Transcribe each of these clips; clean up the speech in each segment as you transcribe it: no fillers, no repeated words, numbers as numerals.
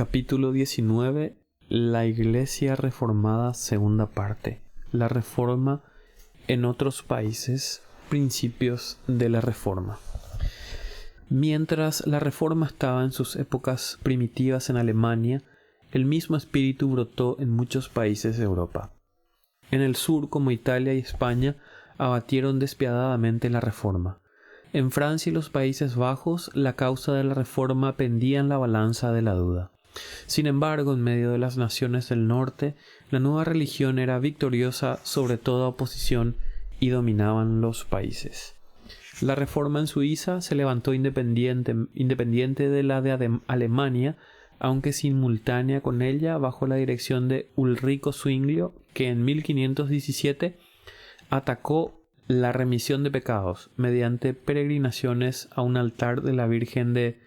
Capítulo 19. La Iglesia Reformada, segunda parte. La Reforma en otros países, principios de la Reforma. Mientras la Reforma estaba en sus épocas primitivas en Alemania, el mismo espíritu brotó en muchos países de Europa. En el sur, como Italia y España, abatieron despiadadamente la Reforma. En Francia y los Países Bajos, la causa de la Reforma pendía en la balanza de la duda. Sin embargo, en medio de las naciones del norte, la nueva religión era victoriosa sobre toda oposición y dominaban los países. La Reforma en Suiza se levantó independiente de la de Alemania, aunque simultánea con ella, bajo la dirección de Ulrico Zwinglio, que en 1517 atacó la remisión de pecados mediante peregrinaciones a un altar de la Virgen de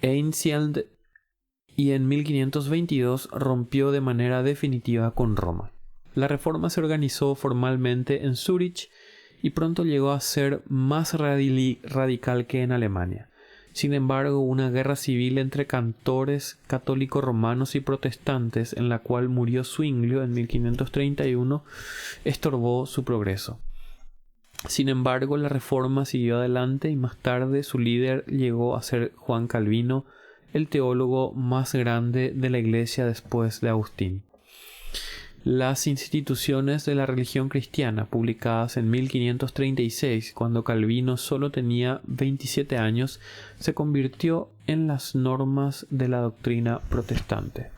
Einsiedeln, y en 1522 rompió de manera definitiva con Roma. La Reforma se organizó formalmente en Zúrich y pronto llegó a ser más radical que en Alemania. Sin embargo, una guerra civil entre cantores católicos romanos y protestantes, en la cual murió Zwinglio en 1531, estorbó su progreso. Sin embargo, la Reforma siguió adelante y más tarde su líder llegó a ser Juan Calvino, el teólogo más grande de la Iglesia después de Agustín. Las instituciones de la religión cristiana, publicadas en 1536, cuando Calvino solo tenía 27 años, se convirtió en las normas de la doctrina protestante.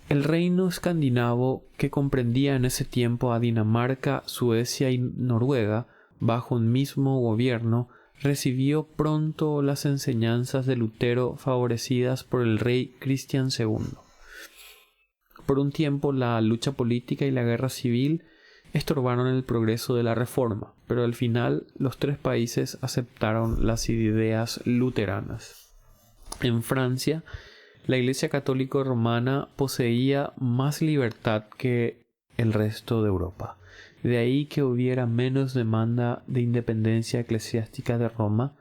El reino escandinavo, que comprendía en ese tiempo a Dinamarca, Suecia y Noruega, bajo un mismo gobierno, recibió pronto las enseñanzas de Lutero favorecidas por el rey Cristian II. Por un tiempo la lucha política y la guerra civil estorbaron el progreso de la Reforma, pero al final los tres países aceptaron las ideas luteranas. En Francia, la Iglesia Católica Romana poseía más libertad que el resto de Europa. De ahí que hubiera menos demanda de independencia eclesiástica de Roma.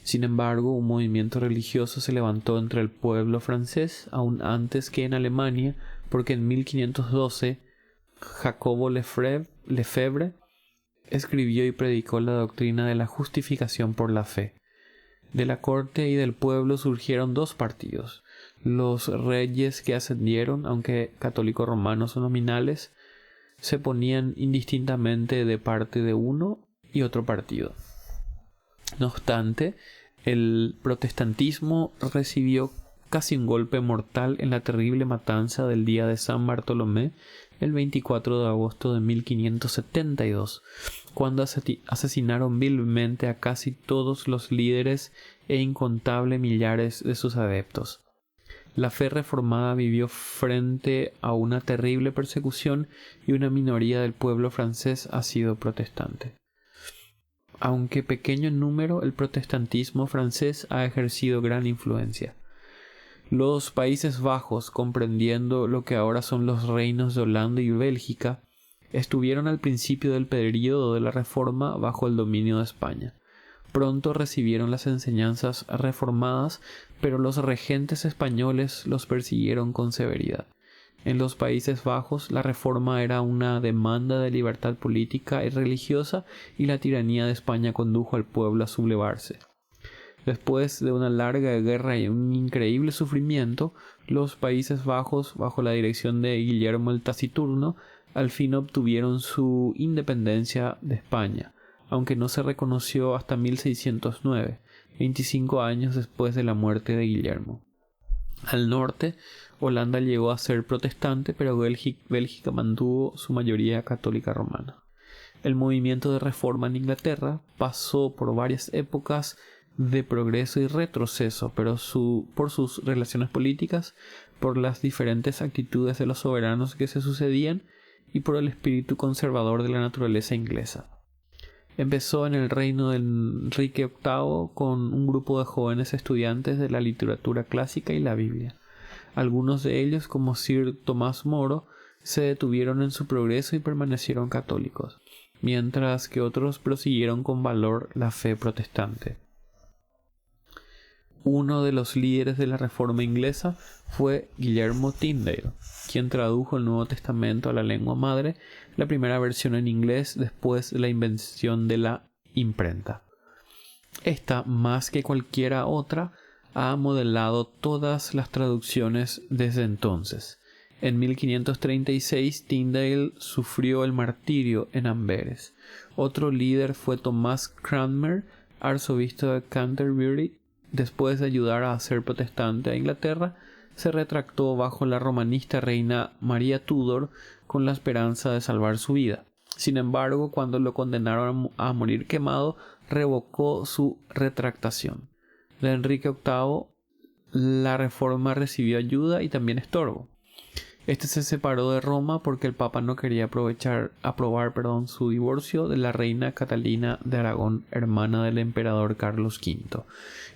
Sin embargo, un movimiento religioso se levantó entre el pueblo francés aún antes que en Alemania, porque en 1512 Jacobo Lefebvre escribió y predicó la doctrina de la justificación por la fe. De la corte y del pueblo surgieron dos partidos: los reyes, que ascendieron, aunque católicos romanos o nominales, se ponían indistintamente de parte de uno y otro partido. No obstante, el protestantismo recibió casi un golpe mortal en la terrible matanza del día de San Bartolomé, el 24 de agosto de 1572, cuando asesinaron vilmente a casi todos los líderes e incontables millares de sus adeptos. La fe reformada vivió frente a una terrible persecución y una minoría del pueblo francés ha sido protestante. Aunque pequeño en número, el protestantismo francés ha ejercido gran influencia. Los Países Bajos, comprendiendo lo que ahora son los reinos de Holanda y Bélgica, estuvieron al principio del período de la Reforma bajo el dominio de España. Pronto recibieron las enseñanzas reformadas, pero los regentes españoles los persiguieron con severidad. En los Países Bajos, la Reforma era una demanda de libertad política y religiosa, y la tiranía de España condujo al pueblo a sublevarse. Después de una larga guerra y un increíble sufrimiento, los Países Bajos, bajo la dirección de Guillermo el Taciturno, al fin obtuvieron su independencia de España, aunque no se reconoció hasta 1609, 25 años después de la muerte de Guillermo. Al norte, Holanda llegó a ser protestante, pero Bélgica mantuvo su mayoría católica romana. El movimiento de reforma en Inglaterra pasó por varias épocas de progreso y retroceso, pero por sus relaciones políticas, por las diferentes actitudes de los soberanos que se sucedían y por el espíritu conservador de la naturaleza inglesa. Empezó en el reino de Enrique VIII con un grupo de jóvenes estudiantes de la literatura clásica y la Biblia. Algunos de ellos, como Sir Tomás Moro, se detuvieron en su progreso y permanecieron católicos, mientras que otros prosiguieron con valor la fe protestante. Uno de los líderes de la Reforma inglesa fue Guillermo Tyndale, quien tradujo el Nuevo Testamento a la lengua madre, la primera versión en inglés después de la invención de la imprenta. Esta, más que cualquiera otra, ha modelado todas las traducciones desde entonces. En 1536 Tyndale sufrió el martirio en Amberes. Otro líder fue Tomás Cranmer, arzobispo de Canterbury. Después de ayudar a hacer protestante a Inglaterra, se retractó bajo la romanista reina María Tudor con la esperanza de salvar su vida. Sin embargo, cuando lo condenaron a morir quemado, revocó su retractación. De Enrique VIII, la reforma recibió ayuda y también estorbo. Este se separó de Roma porque el Papa no quería aprobar su divorcio de la reina Catalina de Aragón, hermana del emperador Carlos V.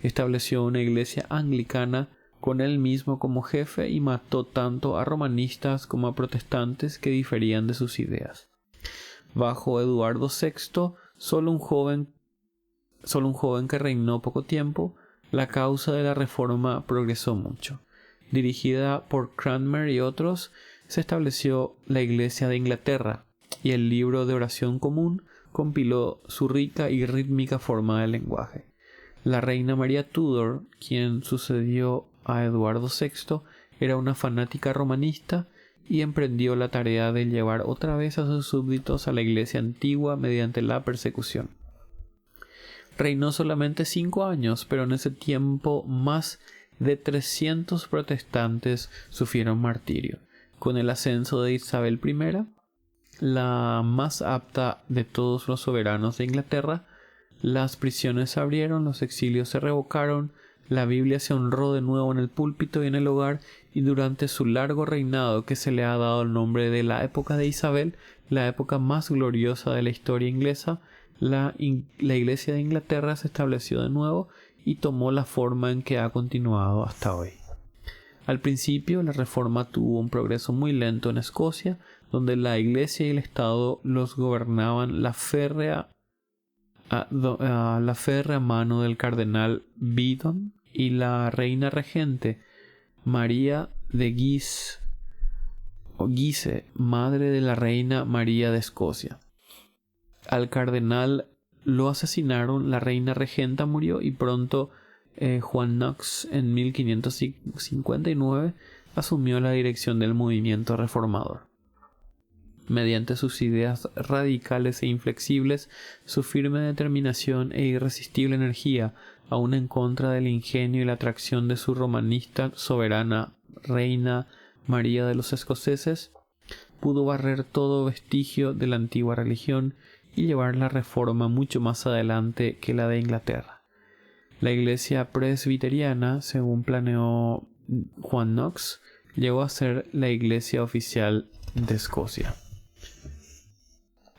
Estableció una iglesia anglicana con él mismo como jefe y mató tanto a romanistas como a protestantes que diferían de sus ideas. Bajo Eduardo VI, solo un joven que reinó poco tiempo, la causa de la reforma progresó mucho. Dirigida por Cranmer y otros, se estableció la Iglesia de Inglaterra, y el libro de oración común compiló su rica y rítmica forma de lenguaje. La reina María Tudor, quien sucedió a Eduardo VI, era una fanática romanista y emprendió la tarea de llevar otra vez a sus súbditos a la Iglesia antigua mediante la persecución. Reinó solamente 5 años, pero en ese tiempo más de 300 protestantes sufrieron martirio. Con el ascenso de Isabel I, la más apta de todos los soberanos de Inglaterra, las prisiones se abrieron, los exilios se revocaron, la Biblia se honró de nuevo en el púlpito y en el hogar, y durante su largo reinado, que se le ha dado el nombre de la época de Isabel, la época más gloriosa de la historia inglesa, la Iglesia de Inglaterra se estableció de nuevo y tomó la forma en que ha continuado hasta hoy. Al principio, la reforma tuvo un progreso muy lento en Escocia, donde la Iglesia y el Estado los gobernaban la férrea mano del cardenal Beaton y la reina regente María de Guise, madre de la reina María de Escocia. Al cardenal lo asesinaron, la reina regenta murió y pronto Juan Knox en 1559 asumió la dirección del movimiento reformador. Mediante sus ideas radicales e inflexibles, su firme determinación e irresistible energía, aun en contra del ingenio y la atracción de su romanista soberana reina María de los Escoceses, pudo barrer todo vestigio de la antigua religión y llevar la reforma mucho más adelante que la de Inglaterra. La iglesia presbiteriana, según planeó Juan Knox, llegó a ser la iglesia oficial de Escocia.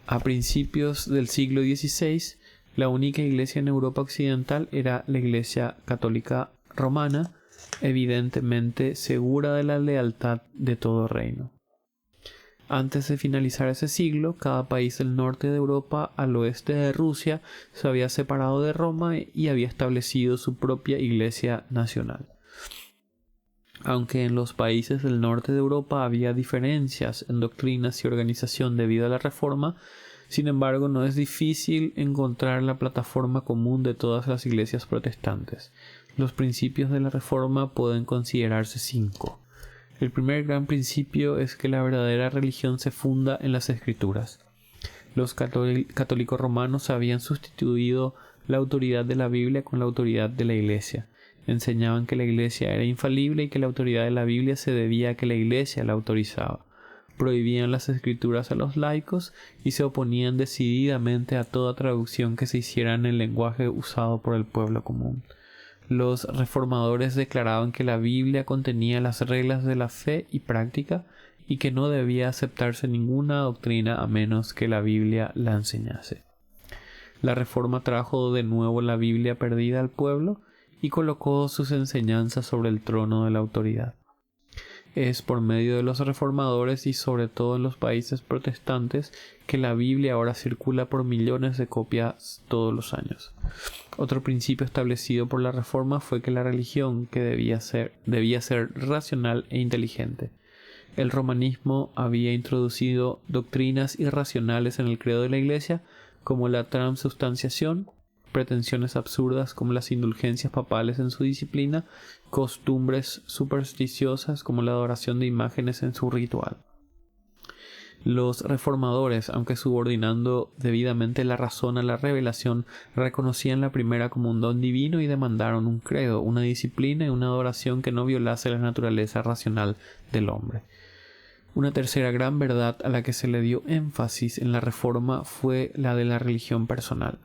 A principios del siglo XVI, la única iglesia en Europa occidental era la Iglesia Católica Romana, evidentemente segura de la lealtad de todo reino. Antes de finalizar ese siglo, cada país del norte de Europa al oeste de Rusia se había separado de Roma y había establecido su propia iglesia nacional. Aunque en los países del norte de Europa había diferencias en doctrinas y organización debido a la Reforma, sin embargo no es difícil encontrar la plataforma común de todas las iglesias protestantes. Los principios de la Reforma pueden considerarse 5. El primer gran principio es que la verdadera religión se funda en las Escrituras. Los católicos romanos habían sustituido la autoridad de la Biblia con la autoridad de la Iglesia. Enseñaban que la Iglesia era infalible y que la autoridad de la Biblia se debía a que la Iglesia la autorizaba. Prohibían las Escrituras a los laicos y se oponían decididamente a toda traducción que se hiciera en el lenguaje usado por el pueblo común. Los reformadores declaraban que la Biblia contenía las reglas de la fe y práctica y que no debía aceptarse ninguna doctrina a menos que la Biblia la enseñase. La Reforma trajo de nuevo la Biblia perdida al pueblo y colocó sus enseñanzas sobre el trono de la autoridad. Es por medio de los reformadores y sobre todo en los países protestantes que la Biblia ahora circula por millones de copias todos los años. Otro principio establecido por la Reforma fue que la religión debía ser racional e inteligente. El romanismo había introducido doctrinas irracionales en el credo de la Iglesia, como la transubstanciación, pretensiones absurdas como las indulgencias papales en su disciplina, costumbres supersticiosas como la adoración de imágenes en su ritual. Los reformadores, aunque subordinando debidamente la razón a la revelación, reconocían la primera como un don divino y demandaron un credo, una disciplina y una adoración que no violase la naturaleza racional del hombre. Una tercera gran verdad a la que se le dio énfasis en la Reforma fue la de la religión personal.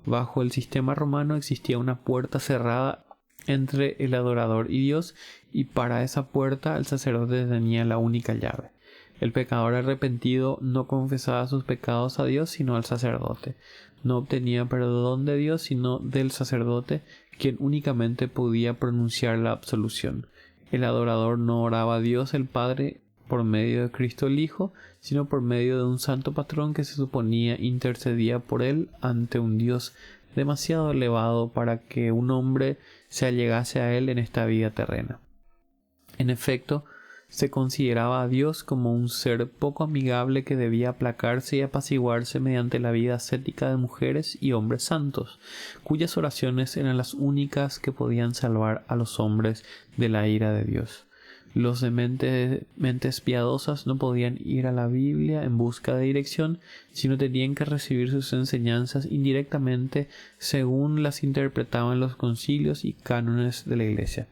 Bajo el sistema romano existía una puerta cerrada entre el adorador y Dios, y para esa puerta el sacerdote tenía la única llave. El pecador arrepentido no confesaba sus pecados a Dios sino al sacerdote. No obtenía perdón de Dios sino del sacerdote, quien únicamente podía pronunciar la absolución. El adorador no oraba a Dios el Padre por medio de Cristo el Hijo, sino por medio de un santo patrón que se suponía intercedía por él ante un Dios demasiado elevado para que un hombre se allegase a él en esta vida terrena. En efecto, se consideraba a Dios como un ser poco amigable que debía aplacarse y apaciguarse mediante la vida ascética de mujeres y hombres santos, cuyas oraciones eran las únicas que podían salvar a los hombres de la ira de Dios. Los de mentes piadosas no podían ir a la Biblia en busca de dirección, sino tenían que recibir sus enseñanzas indirectamente según las interpretaban los concilios y cánones de la Iglesia.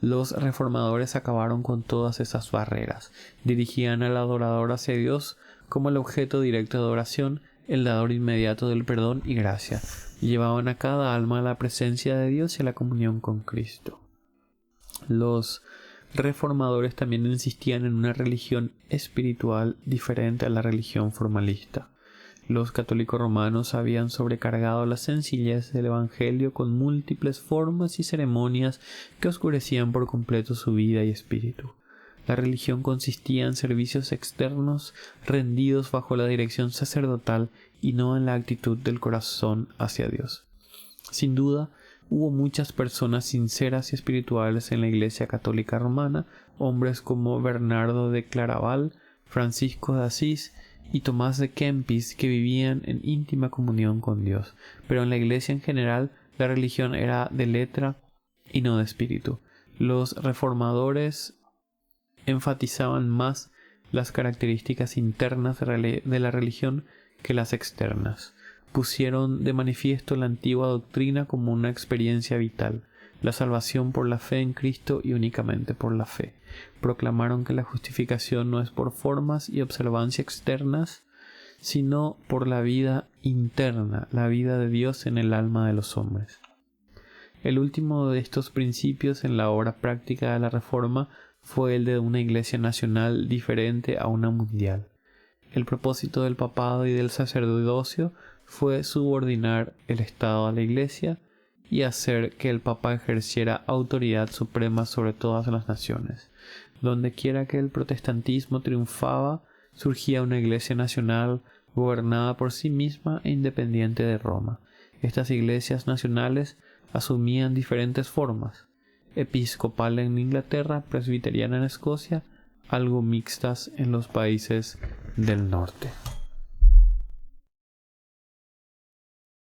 Los reformadores acabaron con todas esas barreras, dirigían al adorador hacia Dios como el objeto directo de adoración, el dador inmediato del perdón y gracia, y llevaban a cada alma a la presencia de Dios y a la comunión con Cristo. Los reformadores también insistían en una religión espiritual diferente a la religión formalista. Los católicos romanos habían sobrecargado la sencillez del Evangelio con múltiples formas y ceremonias que oscurecían por completo su vida y espíritu. La religión consistía en servicios externos rendidos bajo la dirección sacerdotal y no en la actitud del corazón hacia Dios. Sin duda, hubo muchas personas sinceras y espirituales en la Iglesia Católica Romana, hombres como Bernardo de Claraval, Francisco de Asís y Tomás de Kempis, que vivían en íntima comunión con Dios, pero en la Iglesia en general la religión era de letra y no de espíritu. Los reformadores enfatizaban más las características internas de la religión que las externas. Pusieron de manifiesto la antigua doctrina como una experiencia vital, la salvación por la fe en Cristo y únicamente por la fe. Proclamaron que la justificación no es por formas y observancia externas, sino por la vida interna, la vida de Dios en el alma de los hombres. El último de estos principios en la obra práctica de la Reforma fue el de una iglesia nacional diferente a una mundial. El propósito del papado y del sacerdocio fue subordinar el Estado a la Iglesia y hacer que el Papa ejerciera autoridad suprema sobre todas las naciones. Donde quiera que el protestantismo triunfaba, surgía una Iglesia nacional gobernada por sí misma e independiente de Roma. Estas iglesias nacionales asumían diferentes formas: episcopal en Inglaterra, presbiteriana en Escocia, algo mixtas en los países del norte.